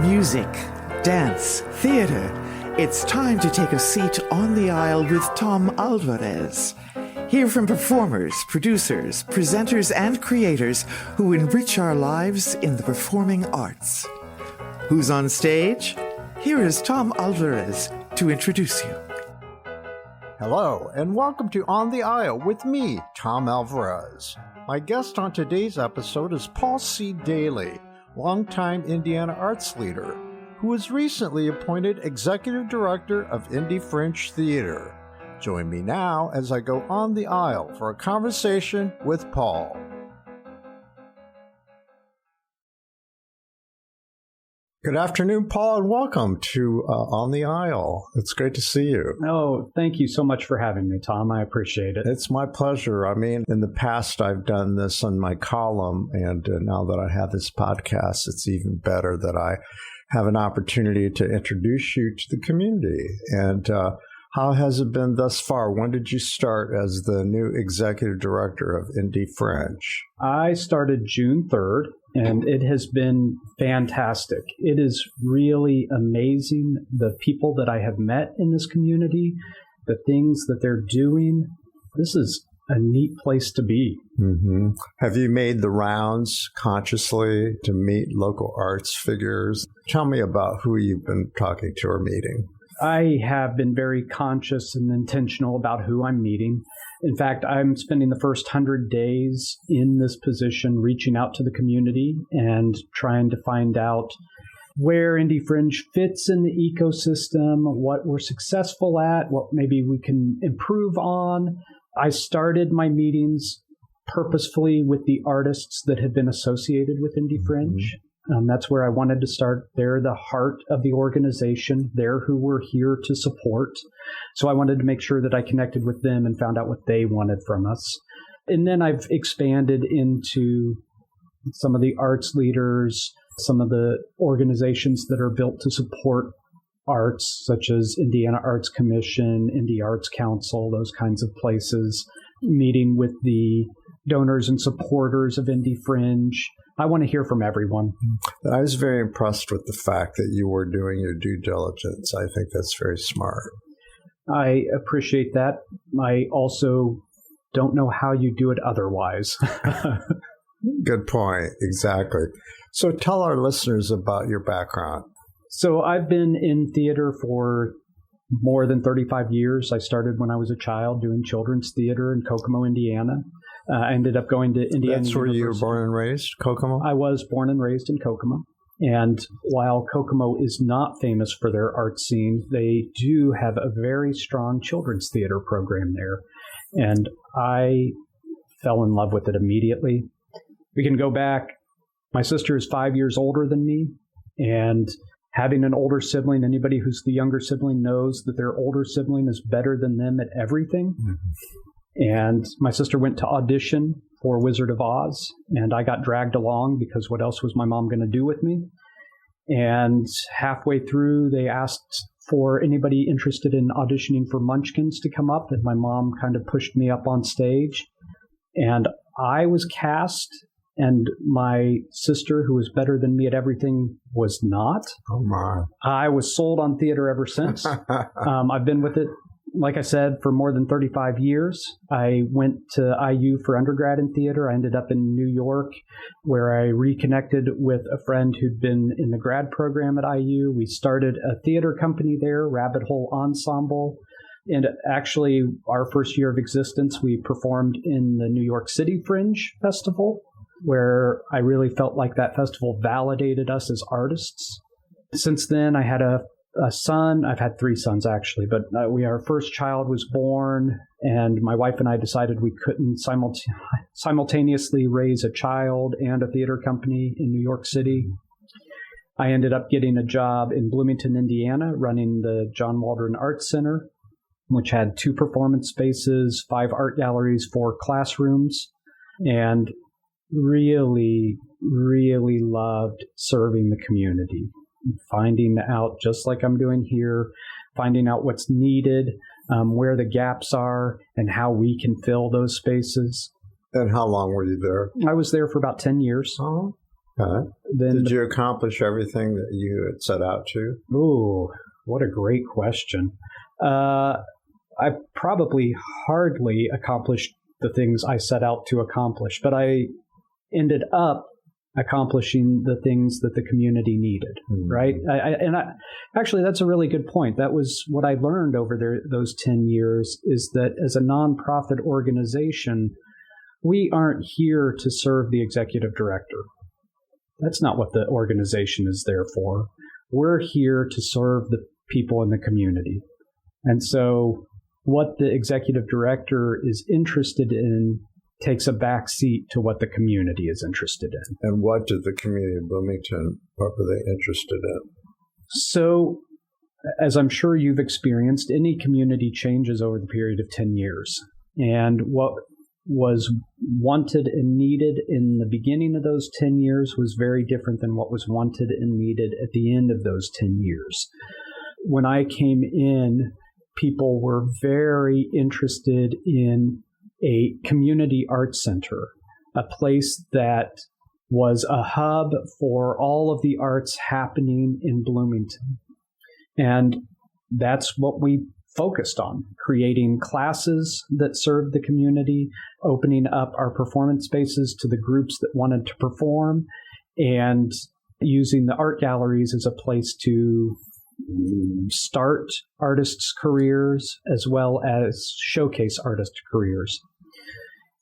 Music, dance, theater. It's time to take a seat on the aisle with Tom Alvarez. Hear from performers, producers, presenters, and creators who enrich our lives in the performing arts. Who's on stage? Here is Tom Alvarez to introduce you. Hello, and welcome to On the Aisle with me, Tom Alvarez. My guest on today's episode is Paul C. Daly, longtime Indiana arts leader, who was recently appointed Executive Director of Indy Fringe Theater. Join me now as I go on the aisle for a conversation with Paul. Good afternoon, Paul, and welcome to On the Aisle. It's great to see you. Oh, thank you so much for having me, Tom. I appreciate it. It's my pleasure. I mean, in the past, I've done this on my column, and now that I have this podcast, it's even better that I have an opportunity to introduce you to the community. And how has it been thus far? When did you start as the new executive director of Indy Fringe? I started June 3rd, and it has been fantastic. It is really amazing, the people that I have met in this community, the things that they're doing. This is a neat place to be. Mm-hmm. Have you made the rounds consciously to meet local arts figures? Tell me about who you've been talking to or meeting. I have been very conscious and intentional about who I'm meeting. In fact, I'm spending the first 100 days in this position reaching out to the community and trying to find out where Indy Fringe fits in the ecosystem, what we're successful at, what maybe we can improve on. I started my meetings purposefully with the artists that had been associated with Indy Fringe. That's where I wanted to start. They're the heart of the organization. They're who we're here to support. So I wanted to make sure that I connected with them and found out what they wanted from us. And then I've expanded into some of the arts leaders, some of the organizations that are built to support arts, such as Indiana Arts Commission, Indy Arts Council, those kinds of places, meeting with the donors and supporters of Indy Fringe. I want to hear from everyone. I was very impressed with the fact that you were doing your due diligence. I think that's very smart. I appreciate that. I also don't know how you do it otherwise. Good point. Exactly. So tell our listeners about your background. So I've been in theater for more than 35 years. I started when I was a child doing children's theater in Kokomo, Indiana. I ended up going to Indiana That's where University. you were born and raised, Kokomo? I was born and raised in Kokomo. And while Kokomo is not famous for their art scene, they do have a very strong children's theater program there. And I fell in love with it immediately. We can go back. My sister is 5 years older than me. And having an older sibling, anybody who's the younger sibling knows that their older sibling is better than them at everything. Mm-hmm. And my sister went to audition for Wizard of Oz, and I got dragged along because what else was my mom going to do with me? And halfway through, they asked for anybody interested in auditioning for Munchkins to come up, and my mom kind of pushed me up on stage. And I was cast, and my sister, who was better than me at everything, was not. Oh, my. I was sold on theater ever since. I've been with it, like I said, for more than 35 years. I went to IU for undergrad in theater. I ended up in New York, where I reconnected with a friend who'd been in the grad program at IU. We started a theater company there, Rabbit Hole Ensemble. And actually, our first year of existence, we performed in the New York City Fringe Festival, where I really felt like that festival validated us as artists. Since then, I had a son. I've had 3 sons, actually, but our first child was born, and my wife and I decided we couldn't simultaneously raise a child and a theater company in New York City. I ended up getting a job in Bloomington, Indiana, running the John Waldron Arts Center, which had 2 performance spaces, 5 art galleries, 4 classrooms, and really, really loved serving the community. Finding out, just like I'm doing here, finding out what's needed, where the gaps are, and how we can fill those spaces. And how long were you there? I was there for about 10 years. Oh. Then Did you accomplish everything that you had set out to? Ooh, what a great question. I probably hardly accomplished the things I set out to accomplish, but I ended up accomplishing the things that the community needed, right? Actually, that's a really good point. That was what I learned over those 10 years, is that as a nonprofit organization, we aren't here to serve the executive director. That's not what the organization is there for. We're here to serve the people in the community. And so what the executive director is interested in takes a back seat to what the community is interested in. And what did the community of Bloomington, what were they interested in? So, as I'm sure you've experienced, any community changes over the period of 10 years. And what was wanted and needed in the beginning of those 10 years was very different than what was wanted and needed at the end of those 10 years. When I came in, people were very interested in a community arts center, a place that was a hub for all of the arts happening in Bloomington. And that's what we focused on, creating classes that served the community, opening up our performance spaces to the groups that wanted to perform, and using the art galleries as a place to start artists' careers as well as showcase artist careers.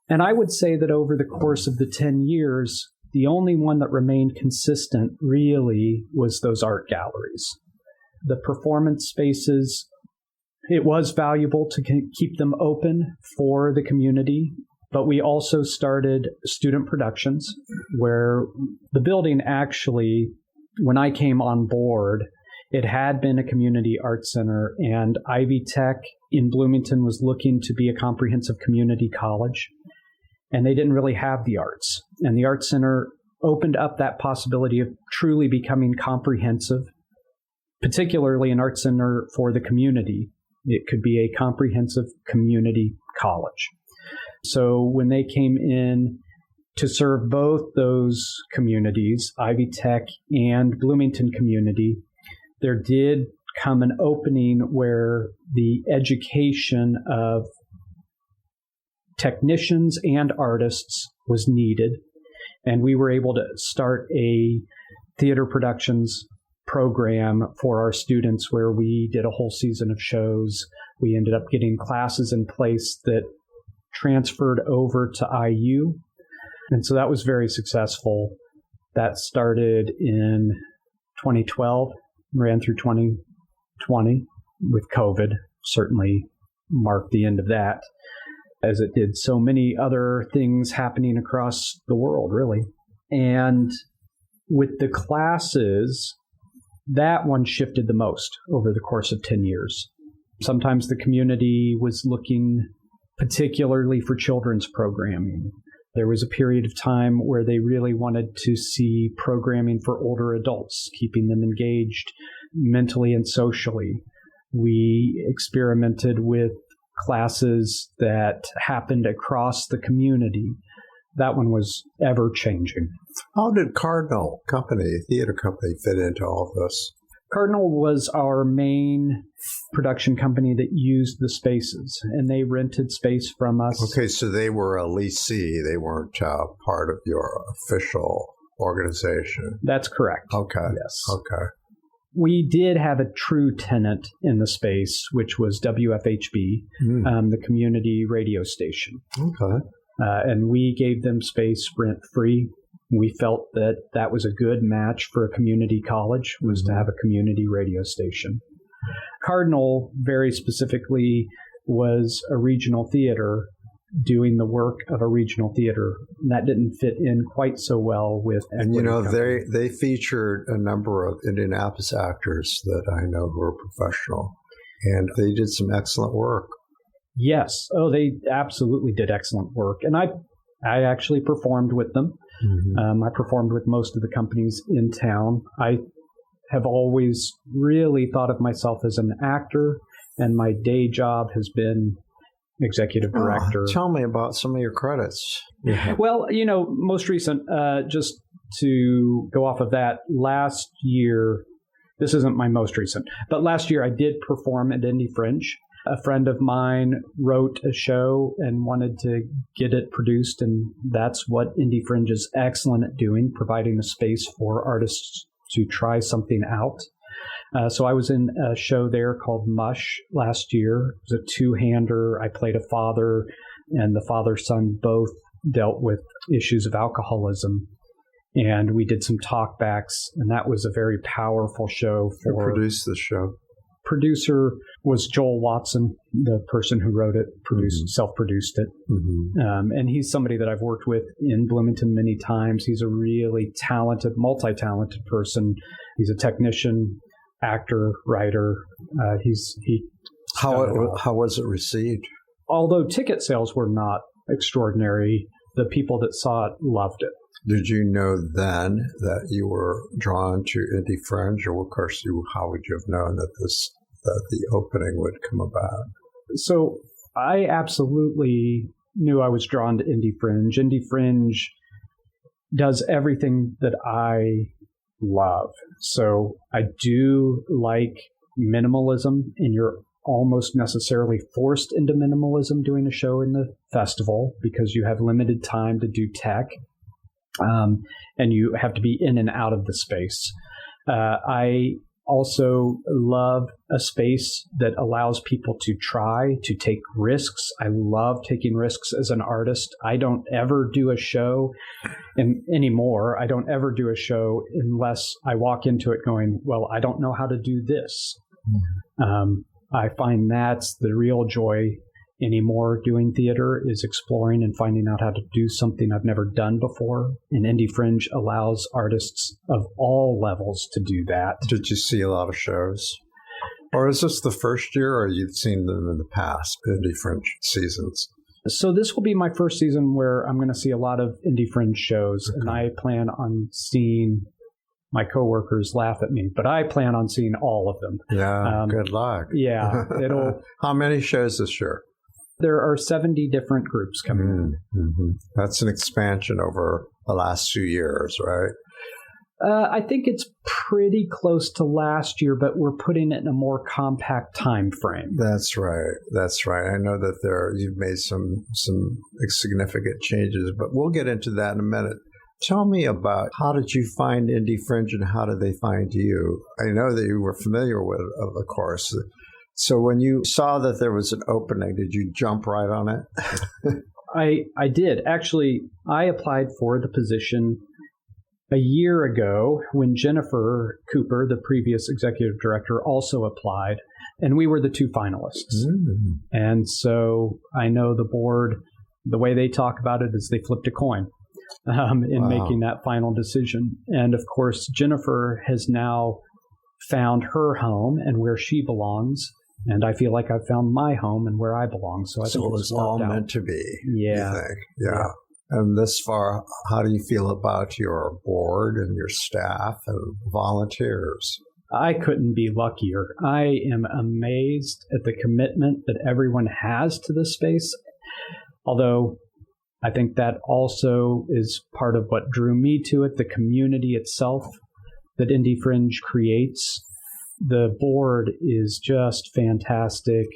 And I would say that over the course of the 10 years, the only one that remained consistent really was those art galleries. The performance spaces, it was valuable to keep them open for the community, but we also started student productions where the building actually, when I came on board, it had been a community arts center, and Ivy Tech in Bloomington was looking to be a comprehensive community college, and they didn't really have the arts. And the Arts Center opened up that possibility of truly becoming comprehensive, particularly an arts center for the community. It could be a comprehensive community college. So when they came in to serve both those communities, Ivy Tech and Bloomington community, there did come an opening where the education of technicians and artists was needed. And we were able to start a theater productions program for our students where we did a whole season of shows. We ended up getting classes in place that transferred over to IU. And so that was very successful. That started in 2012, ran through 2020 with COVID, certainly marked the end of that, as it did so many other things happening across the world, really. And with the classes, that one shifted the most over the course of 10 years. Sometimes the community was looking particularly for children's programming. There was a period of time where they really wanted to see programming for older adults, keeping them engaged mentally and socially. We experimented with classes that happened across the community. That one was ever changing. How did Cardinal Company, theater company, fit into all this? Cardinal was our main production company that used the spaces, and they rented space from us. Okay, so they were a leasee. They weren't part of your official organization. That's correct. Okay. Yes. Okay. We did have a true tenant in the space, which was WFHB, the community radio station. Okay. And we gave them space rent-free. We felt that that was a good match for a community college, was to have a community radio station. Cardinal, very specifically, was a regional theater doing the work of a regional theater. And that didn't fit in quite so well with... And, they featured a number of Indianapolis actors that I know who are professional, and they did some excellent work. Yes. Oh, they absolutely did excellent work. And I actually performed with them. I performed with most of the companies in town. I have always really thought of myself as an actor, and my day job has been executive director. Tell me about some of your credits. Well, most recent, just to go off of that, last year, this isn't my most recent, but last year I did perform at Indy Fringe. A friend of mine wrote a show and wanted to get it produced, and that's what Indy Fringe is excellent at doing, providing a space for artists to try something out. So I was in a show there called Mush last year. It was a two-hander. I played a father, and the father-son both dealt with issues of alcoholism. And we did some talkbacks, and that was a very powerful show. Who produced the show? Producer was Joel Watson, the person who wrote it, self-produced it. And he's somebody that I've worked with in Bloomington many times. He's a really talented, multi-talented person. He's a technician, actor, writer. How was it received? Although ticket sales were not extraordinary, the people that saw it loved it. Did you know then that you were drawn to Indy Fringe, or of course, how would you have known that the opening would come about? So I absolutely knew I was drawn to Indy Fringe. Indy Fringe does everything that I love. So I do like minimalism, and you're almost necessarily forced into minimalism doing a show in the festival because you have limited time to do tech. And you have to be in and out of the space. I also love a space that allows people to try, to take risks. I love taking risks as an artist. I don't ever do a show anymore. I don't ever do a show unless I walk into it going, well, I don't know how to do this. I find that's the real joy anymore doing theater, is exploring and finding out how to do something I've never done before. And Indy Fringe allows artists of all levels to do that. Did you see a lot of shows? Or is this the first year, or you've seen them in the past, Indy Fringe seasons? So this will be my first season where I'm going to see a lot of Indy Fringe shows, and I plan on seeing my coworkers laugh at me, but I plan on seeing all of them. Yeah, good luck. Yeah. How many shows this year? There are 70 different groups coming in. That's an expansion over the last few years, right? I think it's pretty close to last year, but we're putting it in a more compact time frame. That's right. I know that you've made some significant changes, but we'll get into that in a minute. Tell me about, how did you find Indy Fringe and how did they find you? I know that you were familiar with it, of course. So when you saw that there was an opening, did you jump right on it? I did. Actually, I applied for the position a year ago when Jennifer Cooper, the previous executive director, also applied, and we were the two finalists. And so I know the board, the way they talk about it is they flipped a coin in making that final decision. And of course, Jennifer has now found her home and where she belongs. And I feel like I've found my home and where I belong. So I think it was all meant to be. Yeah. You think? Yeah. And this far, how do you feel about your board and your staff and volunteers? I couldn't be luckier. I am amazed at the commitment that everyone has to this space. Although I think that also is part of what drew me to it, the community itself that Indy Fringe creates. The board is just fantastic.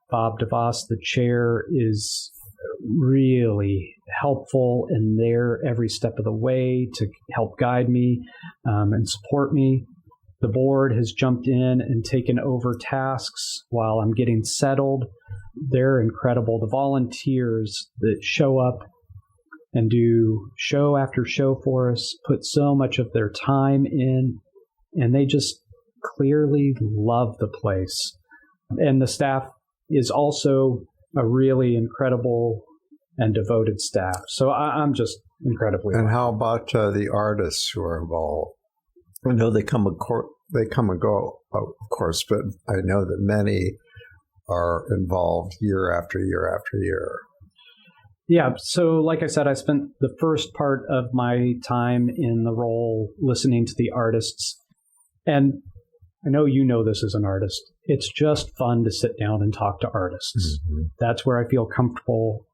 Bob DeVos, the chair, is really helpful and there every step of the way to help guide me and support me. The board has jumped in and taken over tasks while I'm getting settled. They're incredible. The volunteers that show up and do show after show for us put so much of their time in, and they just clearly love the place. And the staff is also a really incredible and devoted staff. So I'm just incredibly And how about the artists who are involved? I know they come and go, of course, but I know that many are involved year after year after year. Yeah, so like I said, I spent the first part of my time in the role listening to the artists. And I know you know this as an artist. It's just fun to sit down and talk to artists. That's where I feel comfortable.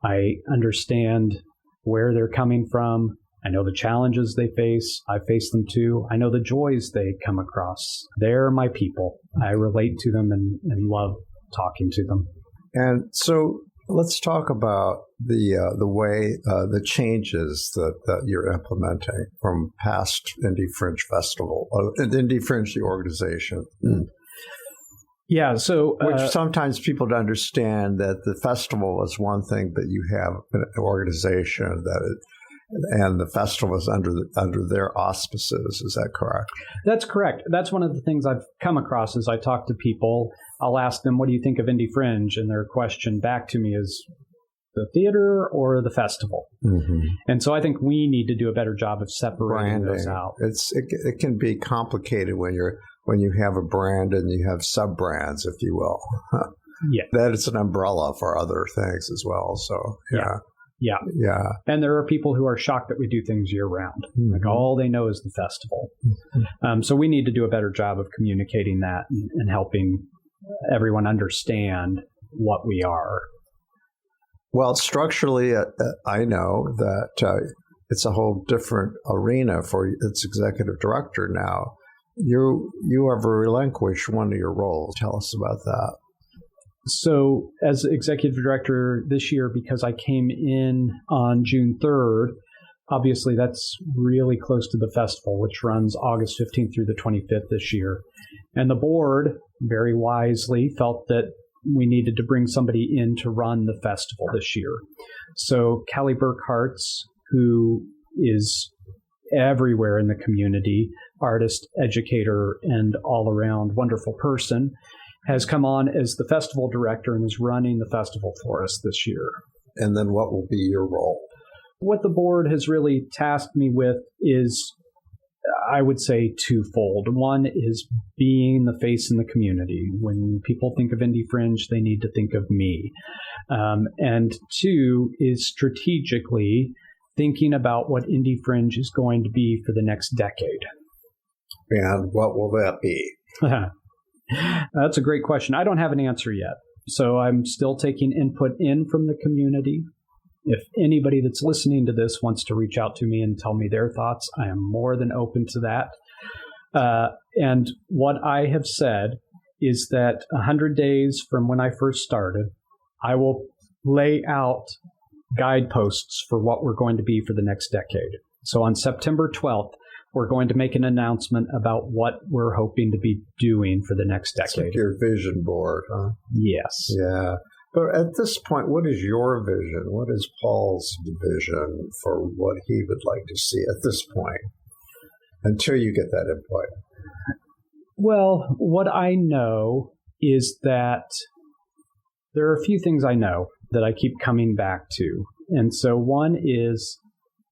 I understand where they're coming from. I know the challenges they face. I face them too. I know the joys they come across. They're my people. I relate to them and love talking to them. And so let's talk about the way, the changes that you're implementing from past Indy Fringe Festival, Indy Fringe, the organization. Yeah, so... which sometimes people don't understand that the festival is one thing, but you have an organization and the festival is under their auspices. Is that correct? That's correct. That's one of the things I've come across as I talk to people. I'll ask them, what do you think of Indy Fringe? And their question back to me is, the theater or the festival? Mm-hmm. And so I think we need to do a better job of separating those out. It can be complicated when you have a brand and you have sub-brands, if you will. Yeah. That it's an umbrella for other things as well. So, Yeah. And there are people who are shocked that we do things year round. Mm-hmm. Like all they know is the festival. Mm-hmm. So we need to do a better job of communicating that and helping everyone understand what we are. Well, structurally, I know that it's a whole different arena for its executive director now. You have relinquished one of your roles. Tell us about that. So as executive director this year, because I came in on June 3rd, obviously that's really close to the festival, which runs August 15th through the 25th this year. And the board very wisely felt that we needed to bring somebody in to run the festival this year. So Callie Burkhartz, who is everywhere in the community, artist, educator, and all-around wonderful person, has come on as the festival director and is running the festival for us this year. And then what will be your role? What the board has really tasked me with is, I would say, twofold. One is being the face in the community. When people think of Indy Fringe, they need to think of me. And two is strategically thinking about what Indy Fringe is going to be for the next decade. And what will that be? That's a great question. I don't have an answer yet. So I'm still taking input in from the community. If anybody that's listening to this wants to reach out to me and tell me their thoughts, I am more than open to that. And what I have said is that 100 days from when I first started, I will lay out guideposts for what we're going to be for the next decade. So on September 12th, we're going to make an announcement about what we're hoping to be doing for the next decade. It's like your vision board, huh? Yes. Yeah. But at this point, what is your vision? What is Paul's vision for what he would like to see at this point, until you get that input? Well, what I know is that there are a few things I know that I keep coming back to. And so one is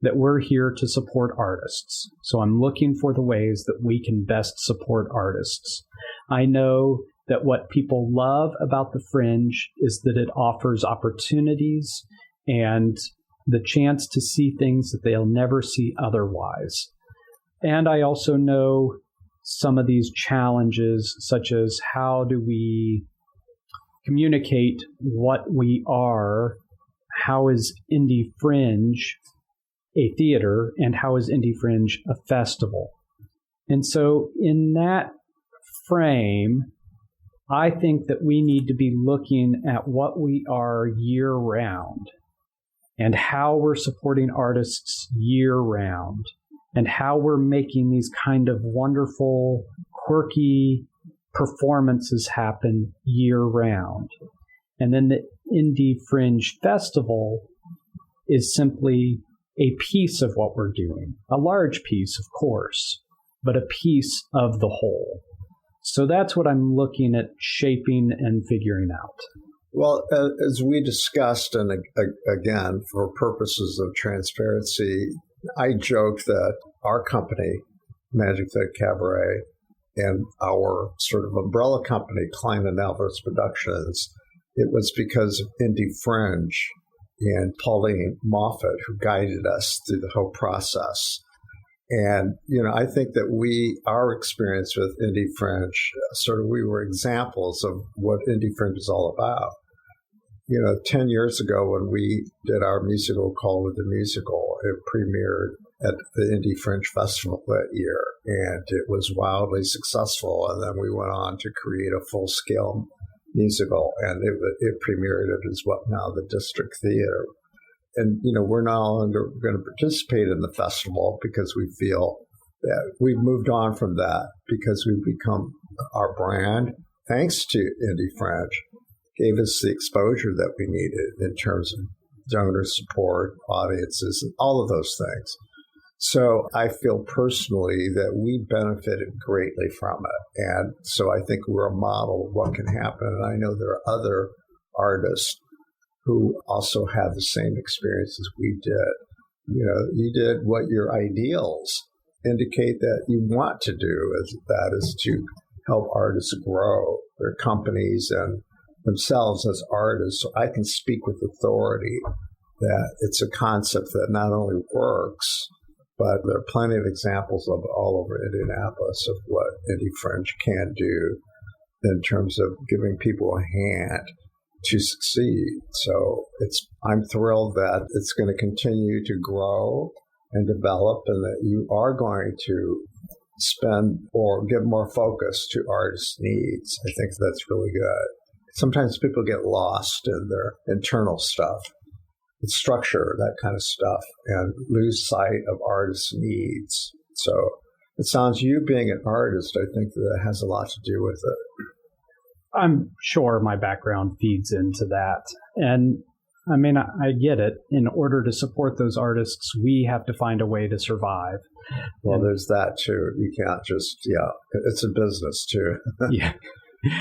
that we're here to support artists. So I'm looking for the ways that we can best support artists. I know that what people love about the Fringe is that it offers opportunities and the chance to see things that they'll never see otherwise. And I also know some of these challenges, such as how do we communicate what we are, how is Indy Fringe a theater, and how is Indy Fringe a festival? And so in that frame, I think that we need to be looking at what we are year-round and how we're supporting artists year-round and how we're making these kind of wonderful, quirky performances happen year-round. And then the Indy Fringe Festival is simply a piece of what we're doing, a large piece, of course, but a piece of the whole. So that's what I'm looking at shaping and figuring out. Well, as we discussed, and again, for purposes of transparency, I joked that our company, Magic the Cabaret, and our sort of umbrella company, Klein and Alvarez Productions, it was because of Indy Fringe and Pauline Moffat, who guided us through the whole process. And, I think that our experience with Indy Fringe, we were examples of what Indy Fringe is all about. 10 years ago when we did our musical Call with the Musical, it premiered at the Indy Fringe Festival that year, and it was wildly successful. And then we went on to create a full-scale musical, and it premiered at now the District Theater. And, we're no longer going to participate in the festival because we feel that we've moved on from that because we've become our brand, thanks to Indy Fringe, gave us the exposure that we needed in terms of donor support, audiences, and all of those things. So I feel personally that we benefited greatly from it. And so I think we're a model of what can happen. And I know there are other artists who also have the same experience as we did. You did what your ideals indicate that you want to do, that is to help artists grow their companies and themselves as artists. So I can speak with authority that it's a concept that not only works, but there are plenty of examples of all over Indianapolis of what Indy Fringe can do in terms of giving people a hand to succeed. So I'm thrilled that it's going to continue to grow and develop, and that you are going to spend or give more focus to artists' needs. I think that's really good. Sometimes people get lost in their internal stuff, the structure, that kind of stuff, and lose sight of artists' needs. So it sounds, you being an artist, I think that has a lot to do with it. I'm sure my background feeds into that. And I mean, I get it. In order to support those artists, we have to find a way to survive. Well, there's that too. You can't just, it's a business too. Yeah.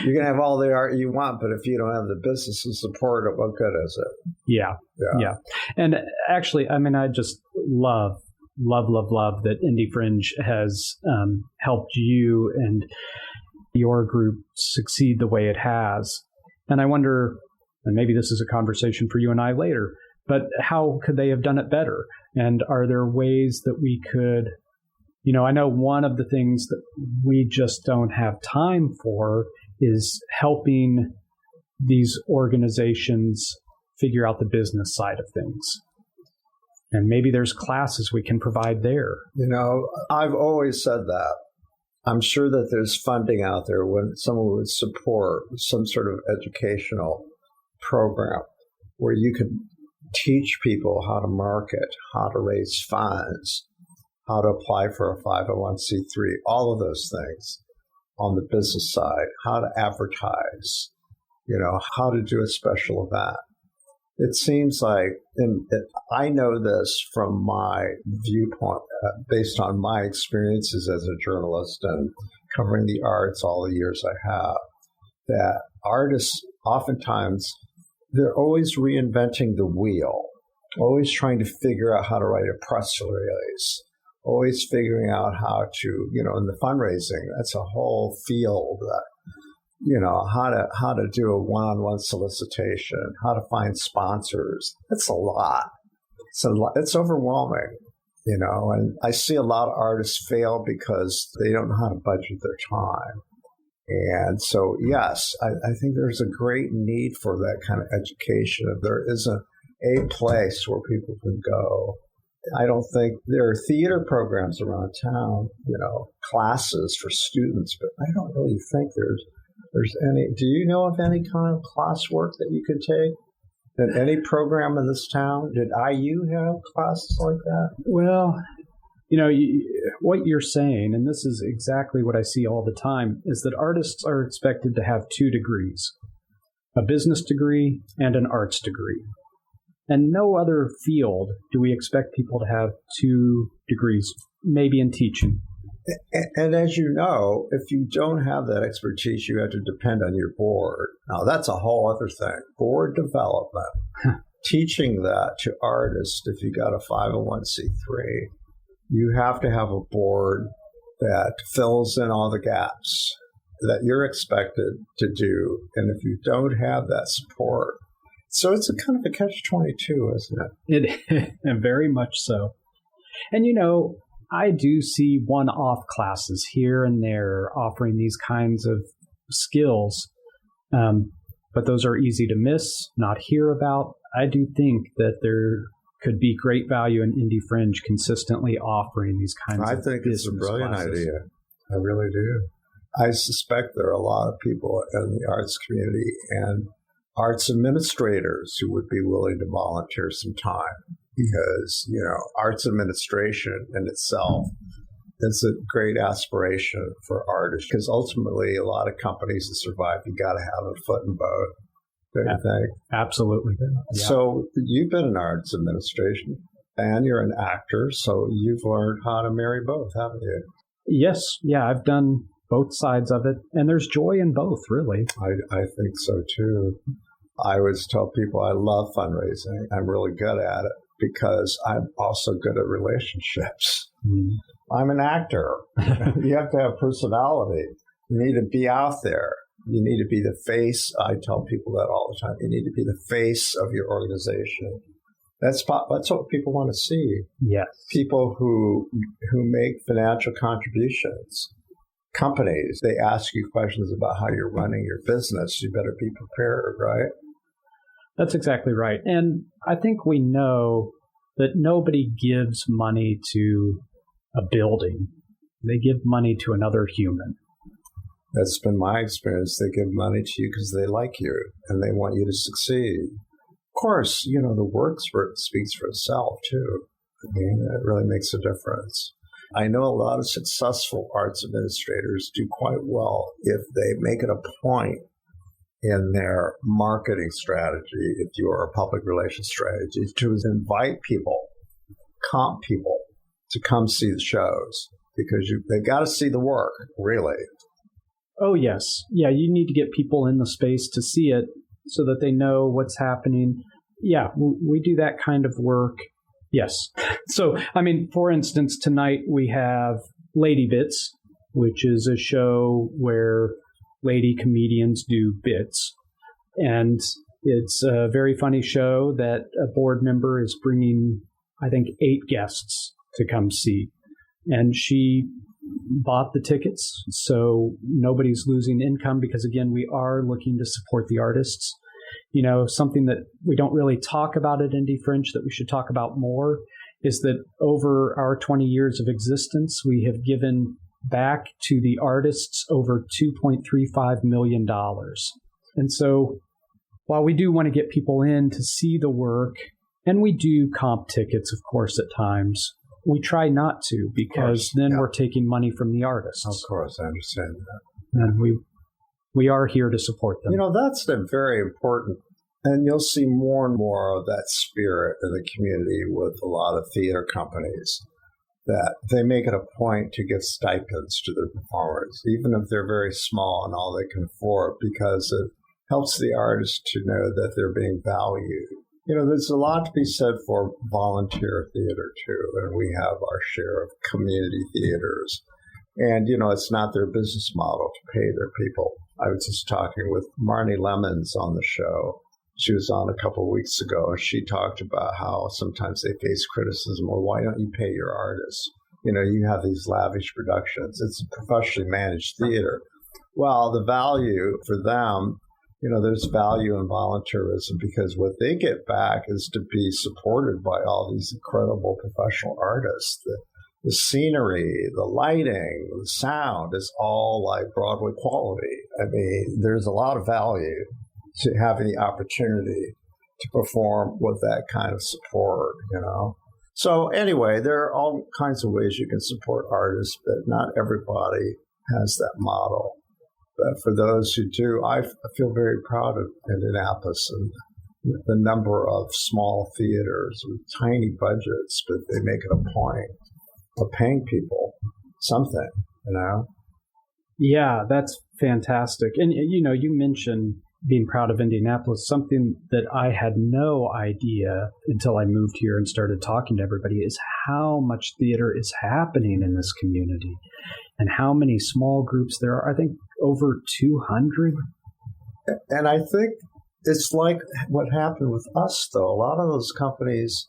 You can have all the art you want, but if you don't have the business to support it, what good is it? Yeah. And actually, I mean, I just love that Indy Fringe has helped you and your group succeed the way it has. And I wonder, and maybe this is a conversation for you and I later, but how could they have done it better? And are there ways that we could, I know one of the things that we just don't have time for is helping these organizations figure out the business side of things. And maybe there's classes we can provide there. I've always said that. I'm sure that there's funding out there when someone would support some sort of educational program where you can teach people how to market, how to raise funds, how to apply for a 501c3, all of those things on the business side, how to advertise, how to do a special event. It seems like, and I know this from my viewpoint, based on my experiences as a journalist and covering the arts all the years I have, that artists oftentimes, they're always reinventing the wheel, always trying to figure out how to write a press release, always figuring out how to, in the fundraising, that's a whole field that, how to do a one-on-one solicitation, how to find sponsors. It's a lot. It's overwhelming, and I see a lot of artists fail because they don't know how to budget their time. And so, yes, I think there's a great need for that kind of education. If there isn't a place where people can go, I don't think there are theater programs around town, classes for students, but I don't really think there's any. Do you know of any kind of classwork that you could take in any program in this town? Did IU have classes like that? Well, what you're saying, and this is exactly what I see all the time, is that artists are expected to have 2 degrees, a business degree and an arts degree. And no other field do we expect people to have 2 degrees, maybe in teaching. And as you know, if you don't have that expertise, you have to depend on your board. Now, that's a whole other thing. Board development, teaching that to artists, if you got a 501c3, you have to have a board that fills in all the gaps that you're expected to do. And if you don't have that support, so it's a kind of a catch-22, isn't it? And very much so. And, I do see one-off classes here and there offering these kinds of skills, but those are easy to miss, not hear about. I do think that there could be great value in Indy Fringe consistently offering these kinds of I think it's a brilliant classes. idea. I really do. I suspect there are a lot of people in the arts community and arts administrators who would be willing to volunteer some time because, arts administration in itself is a great aspiration for artists because ultimately a lot of companies that survive, you got to have a foot in both, don't you think? Absolutely. Yeah. So you've been in arts administration and you're an actor, so you've learned how to marry both, haven't you? Yes. Yeah, I've done both sides of it, and there's joy in both, really. I think so too. I always tell people I love fundraising. I'm really good at it because I'm also good at relationships. I'm an actor. You have to have personality. You need to be out there. You need to be the face. I tell people that all the time. You need to be the face of your organization. That's what people want to see. Yes. People who make financial contributions. Companies, they ask you questions about how you're running your business. You better be prepared, right? That's exactly right. And I think we know that nobody gives money to a building. They give money to another human. That's been my experience. They give money to you because they like you and they want you to succeed. Of course, the work speaks for itself, too. I mean, it really makes a difference. I know a lot of successful arts administrators do quite well if they make it a point in their marketing strategy, if you are a public relations strategy, to invite people, comp people, to come see the shows because they've got to see the work, really. Oh, yes. Yeah, you need to get people in the space to see it so that they know what's happening. Yeah, we do that kind of work. Yes. So, for instance, tonight we have Lady Bits, which is a show where lady comedians do bits. And it's a very funny show that a board member is bringing, I think, 8 guests to come see. And she bought the tickets, so nobody's losing income because, again, we are looking to support the artists. Something that we don't really talk about at Indy Fringe that we should talk about more is that over our 20 years of existence, we have given back to the artists over $2.35 million. And so while we do want to get people in to see the work, and we do comp tickets, of course, at times, we try not to because then we're taking money from the artists. Of course, I understand that. And we are here to support them. That's very important. And you'll see more and more of that spirit in the community with a lot of theater companies, that they make it a point to give stipends to their performers, even if they're very small and all they can afford, because it helps the artists to know that they're being valued. There's a lot to be said for volunteer theater, too, and we have our share of community theaters. And, it's not their business model to pay their people. I was just talking with Marnie Lemons on the show. She was on a couple of weeks ago, and she talked about how sometimes they face criticism. Well, why don't you pay your artists? You have these lavish productions. It's a professionally managed theater. Well, the value for them, there's value in volunteerism because what they get back is to be supported by all these incredible professional artists. The scenery, the lighting, the sound is all like Broadway quality. There's a lot of value to having the opportunity to perform with that kind of support, So anyway, there are all kinds of ways you can support artists, but not everybody has that model. But for those who do, I feel very proud of Indianapolis and the number of small theaters with tiny budgets, but they make it a point of paying people something, Yeah, that's fantastic. And, you mentioned being proud of Indianapolis. Something that I had no idea until I moved here and started talking to everybody is how much theater is happening in this community and how many small groups there are. I think over 200. And I think it's like what happened with us, though. A lot of those companies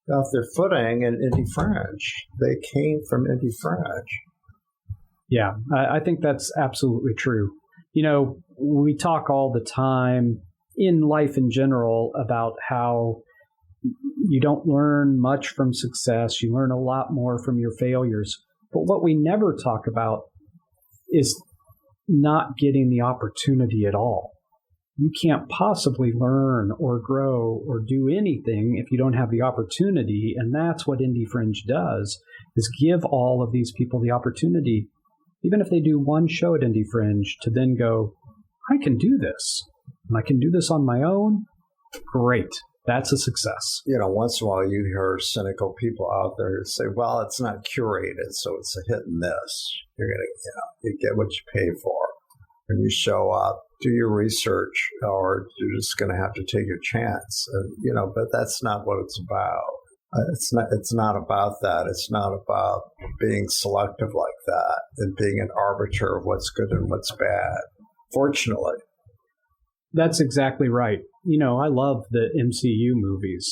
got their footing in Indy Fringe. They came from Indy Fringe. Yeah, I think that's absolutely true. We talk all the time in life in general about how you don't learn much from success. You learn a lot more from your failures. But what we never talk about is not getting the opportunity at all. You can't possibly learn or grow or do anything if you don't have the opportunity. And that's what Indy Fringe does, is give all of these people the opportunity, even if they do one show at Indy Fringe, to then go, I can do this. And I can do this on my own. Great. That's a success. Once in a while you hear cynical people out there who say, well, it's not curated, so it's a hit and miss. You're going to, you get what you pay for. When you show up, do your research, or you're just going to have to take your chance. But that's not what it's about. It's not about that. It's not about being selective like that and being an arbiter of what's good and what's bad. Fortunately. That's exactly right. I love the MCU movies,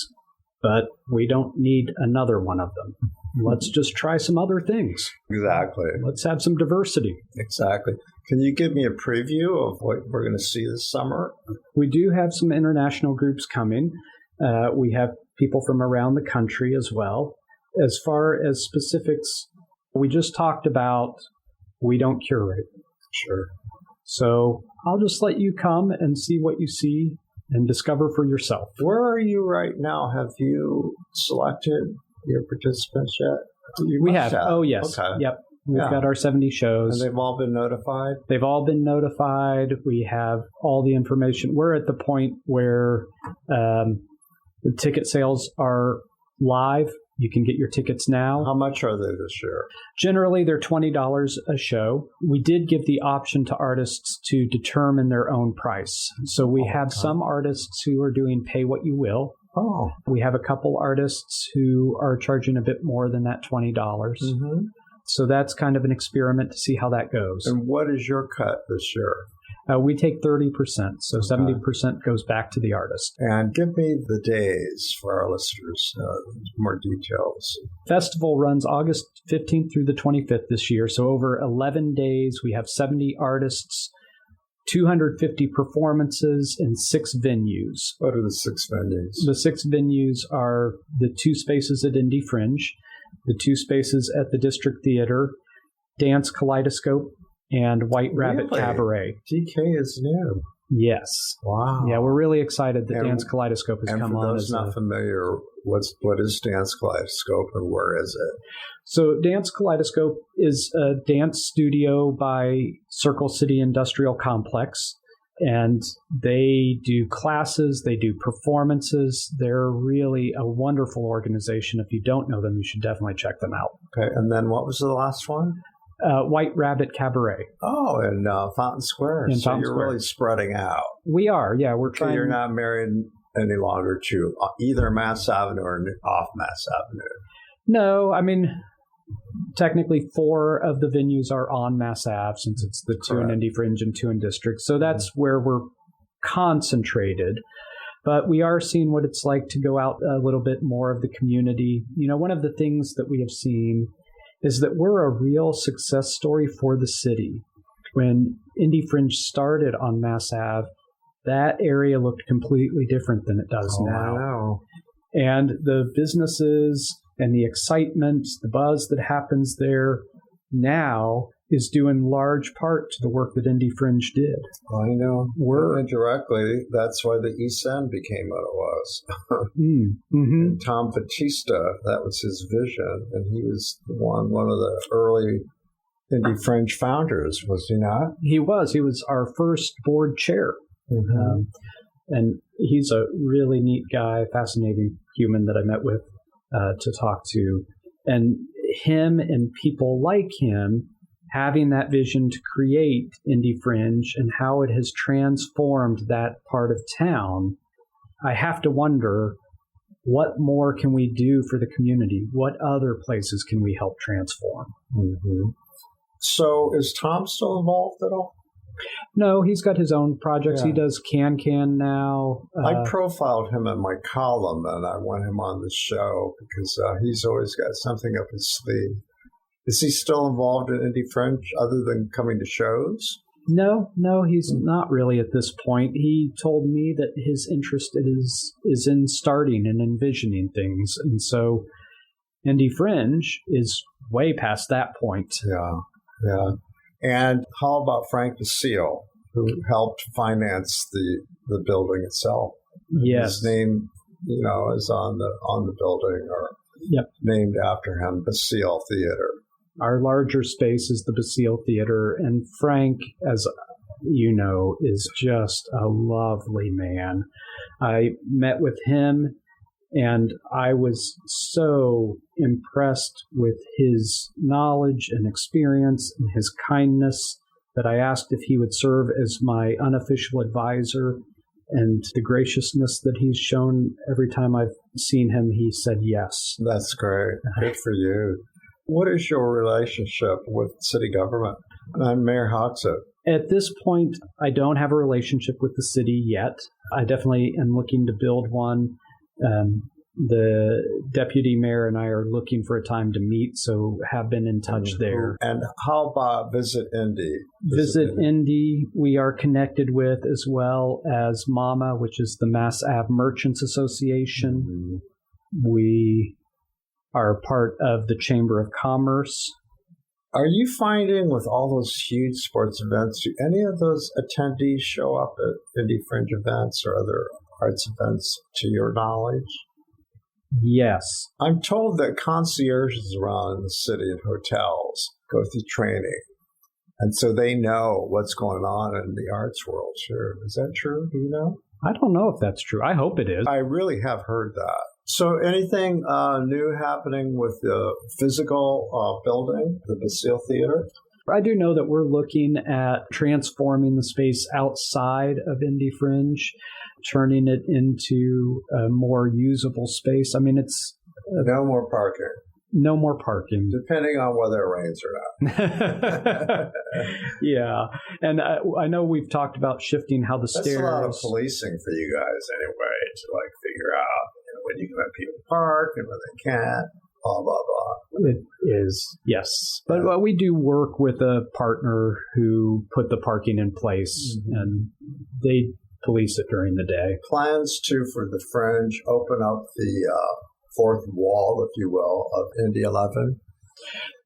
but we don't need another one of them. Let's just try some other things. Exactly. Let's have some diversity. Exactly. Can you give me a preview of what we're going to see this summer? We do have some international groups coming. We have people from around the country as well. As far as specifics, we just talked about we don't curate. Sure. So I'll just let you come and see what you see and discover for yourself. Where are you right now? Have you selected your participants yet? We have. Oh, yes. Okay. Yep. We've got our 70 shows. And they've all been notified? They've all been notified. We have all the information. We're at the point where the ticket sales are live. You can get your tickets now. How much are they this year? Generally, they're $20 a show. We did give the option to artists to determine their own price. So we have some artists who are doing pay what you will. Oh. We have a couple artists who are charging a bit more than that $20. Mm-hmm. So that's kind of an experiment to see how that goes. And what is your cut this year? We take 30%, so 70% goes back to the artist. And give me the days for our listeners, more details. Festival runs August 15th through the 25th this year, so over 11 days. We have 70 artists, 250 performances, and 6 venues. What are the 6 venues? The 6 venues are the 2 spaces at Indy Fringe, the 2 spaces at the District Theater, Dance Kaleidoscope, and White Rabbit Cabaret. DK is new. Yes. Wow. Yeah, we're really excited that Dance Kaleidoscope has come on. And for those not familiar, what is Dance Kaleidoscope and where is it? So Dance Kaleidoscope is a dance studio by Circle City Industrial Complex. And they do classes, they do performances. They're really a wonderful organization. If you don't know them, you should definitely check them out. Okay, and then what was the last one? White Rabbit Cabaret. Oh, in Fountain Square. So you're really spreading out. We are, yeah. We're trying. You're not married any longer to either Mass Avenue or off Mass Avenue. No, I mean, technically 4 of the venues are on Mass Ave, since it's the 2 in Indy Fringe and 2 in District. So that's where we're concentrated. But we are seeing what it's like to go out a little bit more of the community. One of the things that we have seen is that we're a real success story for the city. When Indy Fringe started on Mass Ave, that area looked completely different than it does now. Wow. And the businesses and the excitement, the buzz that happens there now is due in large part to the work that Indy Fringe did. I know. Indirectly, that's why the East End became what it was. And Tom Batista, that was his vision, and he was one of the early Indy Fringe founders, was he not? He was. He was our first board chair. And he's a really neat guy, fascinating human that I met with to talk to. And him and people like him having that vision to create Indy Fringe and how it has transformed that part of town, I have to wonder, what more can we do for the community? What other places can we help transform? So is Tom still involved at all? No, he's got his own projects. He does Can now. I profiled him in my column, and I want him on the show because he's always got something up his sleeve. Is he still involved in Indy Fringe other than coming to shows? No, he's not really at this point. He told me that his interest is in starting and envisioning things. And so Indy Fringe is way past that point. Yeah. And how about Frank Basile, who helped finance the building itself? Yes. His name, is on the building, or named after him, Basile Theater. Our larger space is the Basile Theater, and Frank, as you know, is just a lovely man. I met with him, and I was so impressed with his knowledge and experience and his kindness that I asked if he would serve as my unofficial advisor. And the graciousness that he's shown every time I've seen him, he said yes. That's great. Good for you. What is your relationship with city government? I'm Mayor Hoxha. At this point, I don't have a relationship with the city yet. I definitely am looking to build one. The deputy mayor and I are looking for a time to meet, so have been in touch there. And how about Visit Indy? Visit Indy, we are connected with, as well as MAMA, which is the Mass Ave Merchants Association. Mm-hmm. We are part of the Chamber of Commerce. Are you finding with all those huge sports events, do any of those attendees show up at Indy Fringe events or other arts events to your knowledge? Yes. I'm told that concierges around the city and hotels go through training, and so they know what's going on in the arts world. Sure. Is that true? Do you know? I don't know if that's true. I hope it is. I really have heard that. So anything new happening with the physical building, the Basile Theater? I do know that we're looking at transforming the space outside of Indy Fringe, turning it into a more usable space. I mean, it's... no more parking. No more parking. Depending on whether it rains or not. Yeah. And I know we've talked about shifting how the stairs... That's a lot of policing for you guys anyway, to figure out when you can let people park and when they can't, blah, blah, blah. It is, yes. But we do work with a partner who put the parking in place, and they police it during the day. Plans for the Fringe, open up the fourth wall, if you will, of Indy 11?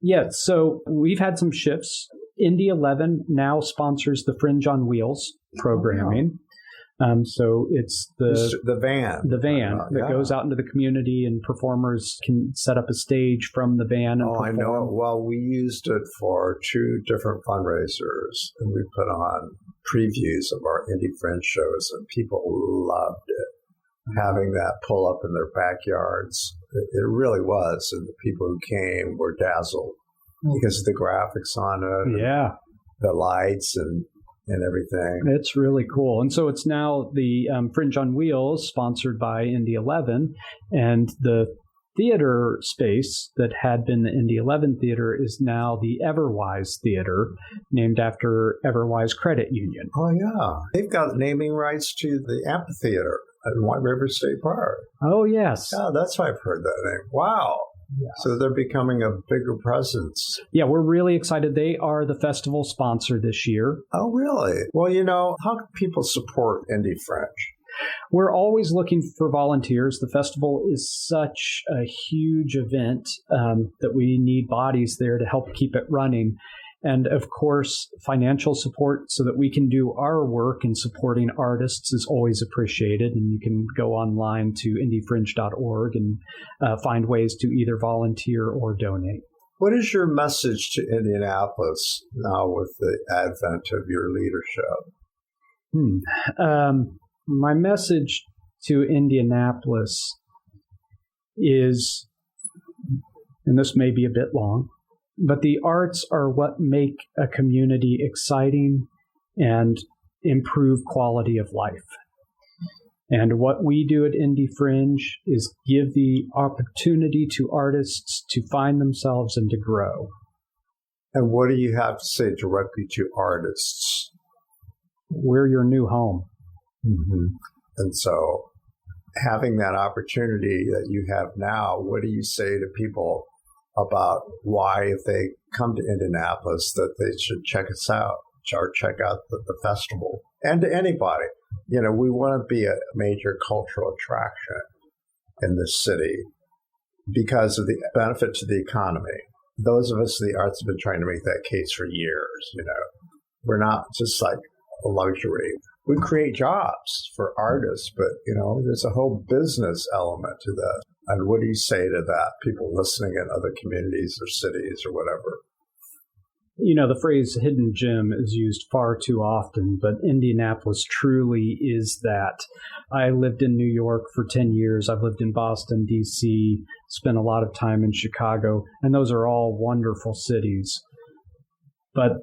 Yeah, so we've had some shifts. Indy 11 now sponsors the Fringe on Wheels programming. So it's the van that goes out into the community, and performers can set up a stage from the van. And I know it. Well, we used it for 2 different fundraisers, and we put on previews of our Indy Fringe shows, and people loved it. Having that pull up in their backyards, it really was, and the people who came were dazzled because of the graphics on it, the lights, and everything. It's really cool. And so it's now the Fringe on Wheels, sponsored by Indy 11, and the theater space that had been the Indy 11 Theater is now the Everwise Theater, named after Everwise Credit Union. Oh, yeah. They've got naming rights to the amphitheater at White River State Park. Oh, yes. Yeah, that's why I've heard that name. Wow. Yeah. So they're becoming a bigger presence. Yeah, we're really excited. They are the festival sponsor this year. Oh, really? Well, how can people support Indy Fringe? We're always looking for volunteers. The festival is such a huge event that we need bodies there to help keep it running. And of course, financial support so that we can do our work in supporting artists is always appreciated. And you can go online to indyfringe.org and find ways to either volunteer or donate. What is your message to Indianapolis now with the advent of your leadership? My message to Indianapolis is, and this may be a bit long, but the arts are what make a community exciting and improve quality of life. And what we do at Indy Fringe is give the opportunity to artists to find themselves and to grow. And what do you have to say directly to artists? We're your new home. Mm-hmm. And so having that opportunity that you have now, what do you say to people about why, if they come to Indianapolis, that they should check us out, or check out the festival. And to anybody, we want to be a major cultural attraction in this city because of the benefit to the economy. Those of us in the arts have been trying to make that case for years. We're not just like a luxury. We create jobs for artists, but, there's a whole business element to that. And what do you say to that? People listening in other communities or cities or whatever. The phrase hidden gem is used far too often, but Indianapolis truly is that. I lived in New York for 10 years. I've lived in Boston, D.C., spent a lot of time in Chicago, and those are all wonderful cities. But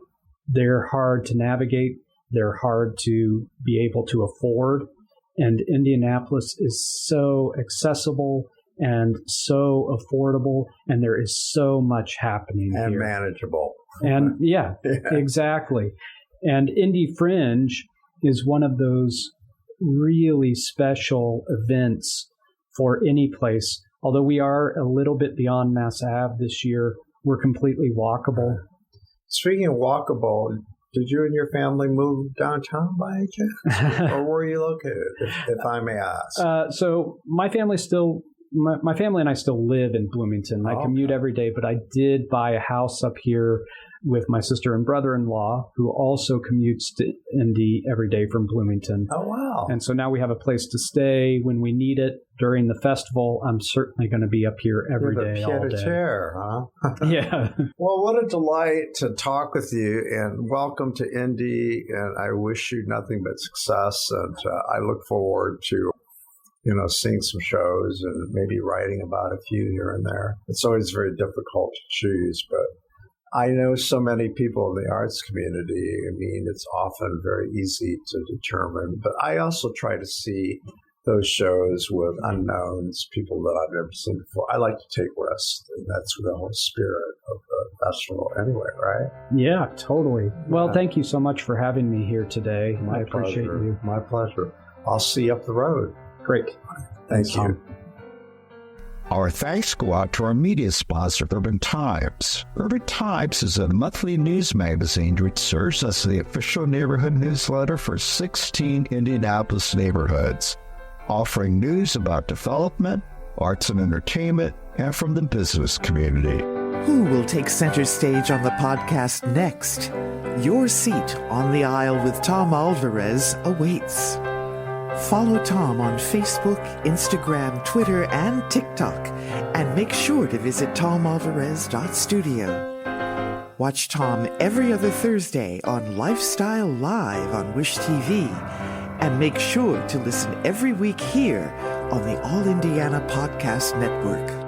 they're hard to navigate. They're hard to be able to afford. And Indianapolis is so accessible and so affordable, and there is so much happening and here. Manageable. And yeah, exactly. And Indy Fringe is one of those really special events for any place. Although we are a little bit beyond Mass Ave this year, we're completely walkable. Speaking of walkable, did you and your family move downtown by any chance? Or were you located, if I may ask? So my family and I still live in Bloomington. I commute every day, but I did buy a house up here with my sister and brother-in-law, who also commutes to Indy every day from Bloomington. Oh, wow. And so now we have a place to stay when we need it. During the festival, I'm certainly going to be up here every day, all day. Pied-à-terre, huh? Yeah. Well, what a delight to talk with you, and welcome to Indy, and I wish you nothing but success, and I look forward to seeing some shows and maybe writing about a few here and there. It's always very difficult to choose, but I know so many people in the arts community. I mean, it's often very easy to determine, but I also try to see those shows with unknowns, people that I've never seen before. I like to take risks, and that's the whole spirit of the festival anyway, right? Yeah, totally. Well, thank you so much for having me here today. I appreciate you. My pleasure. I'll see you up the road. Great. Thank you. Our thanks go out to our media sponsor, Urban Times. Urban Times is a monthly news magazine which serves as the official neighborhood newsletter for 16 Indianapolis neighborhoods, offering news about development, arts and entertainment, and from the business community. Who will take center stage on the podcast next? Your seat on the aisle with Tom Alvarez awaits. Follow Tom on Facebook, Instagram, Twitter, and TikTok, and make sure to visit tomalvarez.studio. Watch Tom every other Thursday on Lifestyle Live on Wish TV, and make sure to listen every week here on the All Indiana Podcast Network.